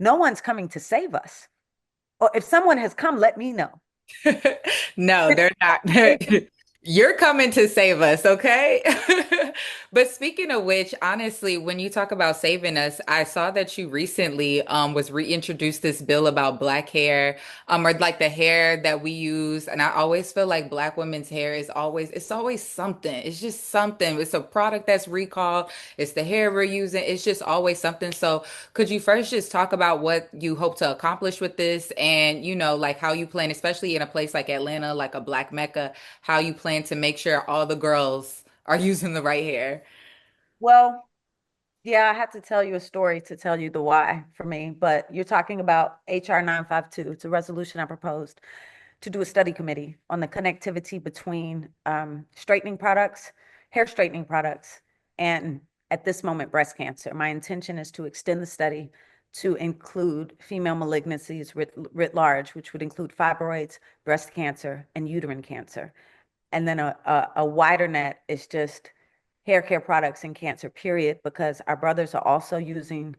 No one's coming to save us. Or if someone has come, let me know. No, they're not. You're coming to save us, okay? But speaking of which, honestly, when you talk about saving us, I saw that you recently was reintroduced this bill about black hair, or like the hair that we use. And I always feel like black women's hair is always it's always something. It's just something. It's a product that's recalled. It's the hair we're using. It's just always something. So could you first just talk about what you hope to accomplish with this and, like how you plan, especially in a place like Atlanta, like a Black Mecca, how you plan to make sure all the girls are using the right hair? Well, yeah, I have to tell you a story to tell you the why for me, but you're talking about HR 952. It's a resolution I proposed to do a study committee on the connectivity between straightening products, hair straightening products, and at this moment, breast cancer. My intention is to extend the study to include female malignancies writ large, which would include fibroids, breast cancer, and uterine cancer. And then a wider net is just hair care products and cancer, period, because our brothers are also using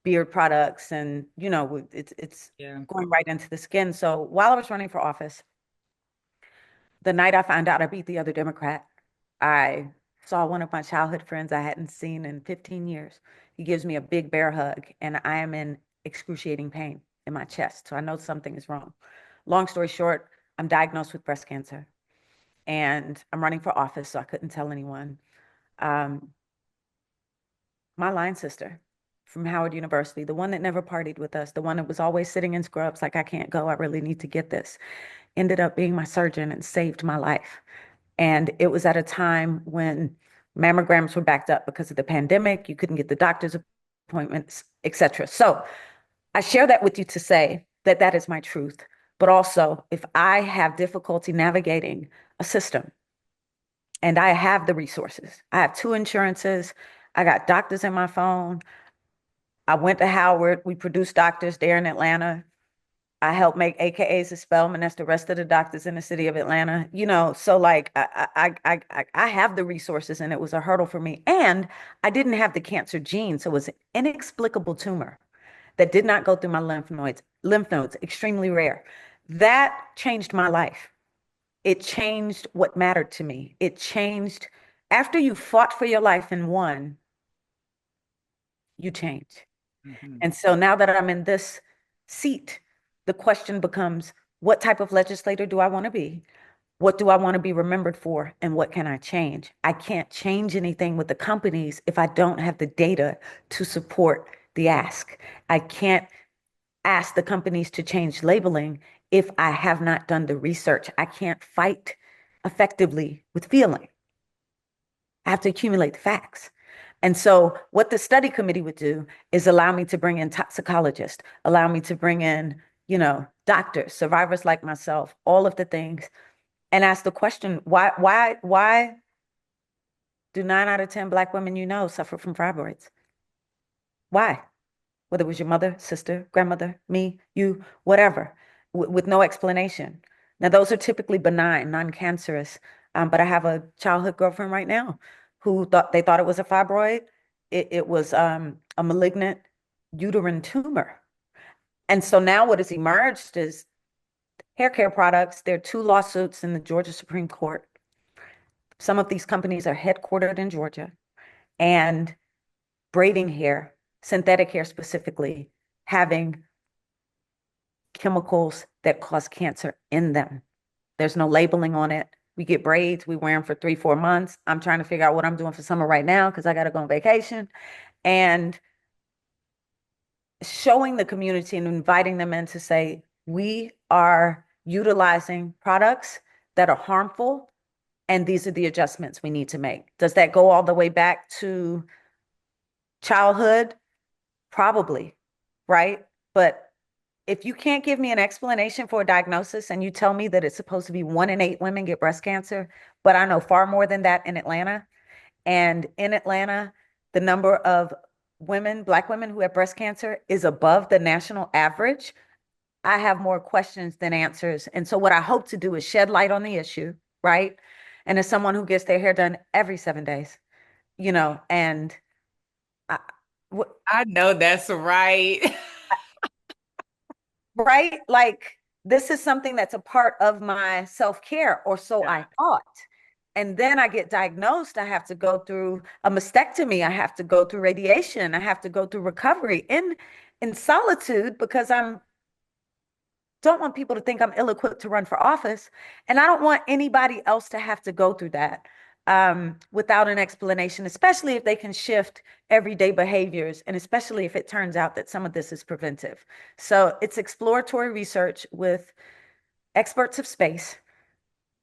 beard products and it's Yeah. going right into the skin. So while I was running for office, the night I found out I beat the other Democrat, I saw one of my childhood friends I hadn't seen in 15 years. He gives me a big bear hug, and I am in excruciating pain in my chest. So I know something is wrong. Long story short, I'm diagnosed with breast cancer, and I'm running for office, so I couldn't tell anyone. Um, my line sister from Howard University, the one that never partied with us, the one that was always sitting in scrubs, like, I can't go, I really need to get this, ended up being my surgeon and saved my life. And it was at a time when mammograms were backed up because of the pandemic. You couldn't get the doctor's appointments, etc. So I share that with you to say that that is my truth. But also, if I have difficulty navigating a system and I have the resources, I have two insurances, I got doctors in my phone. I went to Howard. We produce doctors there in Atlanta. I help make AKAs a Spelman. That's the rest of the doctors in the city of Atlanta. So like I have the resources, and it was a hurdle for me. And I didn't have the cancer gene, so it was an inexplicable tumor that did not go through my lymph nodes, extremely rare. That changed my life. It changed what mattered to me. It changed after you fought for your life and won, you change. Mhm. And so now that I'm in this seat, the question becomes, what type of legislator do I want to be? What do I want to be remembered for? And what can I change? I can't change anything with the companies if I don't have the data to support the ask. I can't ask the companies to change labeling if I have not done the research. I can't fight effectively with feeling. I have to accumulate the facts. And so, what the study committee would do is allow me to bring in toxicologists, allow me to bring in, doctors, survivors like myself, all of the things, and ask the question, why do 9 out of 10 Black women suffer from fibroids? Why? Whether it was your mother, sister, grandmother, me, you, whatever, with no explanation. Now, those are typically benign, non-cancerous. But I have a childhood girlfriend right now who thought it was a fibroid. It was a malignant uterine tumor. And so now what has emerged is hair care products. There are two lawsuits in the Georgia Supreme Court. Some of these companies are headquartered in Georgia, and braiding hair, synthetic hair specifically, having chemicals that cause cancer in them. There's no labeling on it. We get braids, we wear them for 3, 4 months. I'm trying to figure out what I'm doing for summer right now because I got to go on vacation. And showing the community and inviting them in to say, we are utilizing products that are harmful, and these are the adjustments we need to make. Does that go all the way back to childhood? Probably, right? But if you can't give me an explanation for a diagnosis and you tell me that it's supposed to be 1 in 8 women get breast cancer, but I know far more than that in Atlanta. And in Atlanta, the number of women, Black women who have breast cancer is above the national average. I have more questions than answers. And so, what I hope to do is shed light on the issue, right? And as someone who gets their hair done every 7 days, and I, I know that's right. right? Like this is something that's a part of my self-care, or so Yeah. I thought. And then I get diagnosed. I have to go through a mastectomy. I have to go through radiation. I have to go through recovery in solitude because I'm don't want people to think I'm ill-equipped to run for office. And I don't want anybody else to have to go through that without an explanation, especially if they can shift everyday behaviors, and especially if it turns out that some of this is preventive. So it's exploratory research with experts of space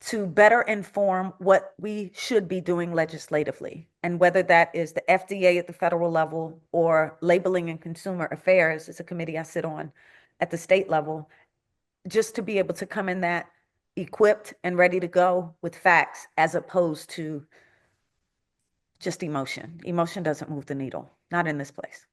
to better inform what we should be doing legislatively. And whether that is the FDA at the federal level or labeling and consumer affairs is a committee I sit on at the state level, just to be able to come in that equipped and ready to go with facts as opposed to just emotion. Emotion doesn't move the needle, not in this place.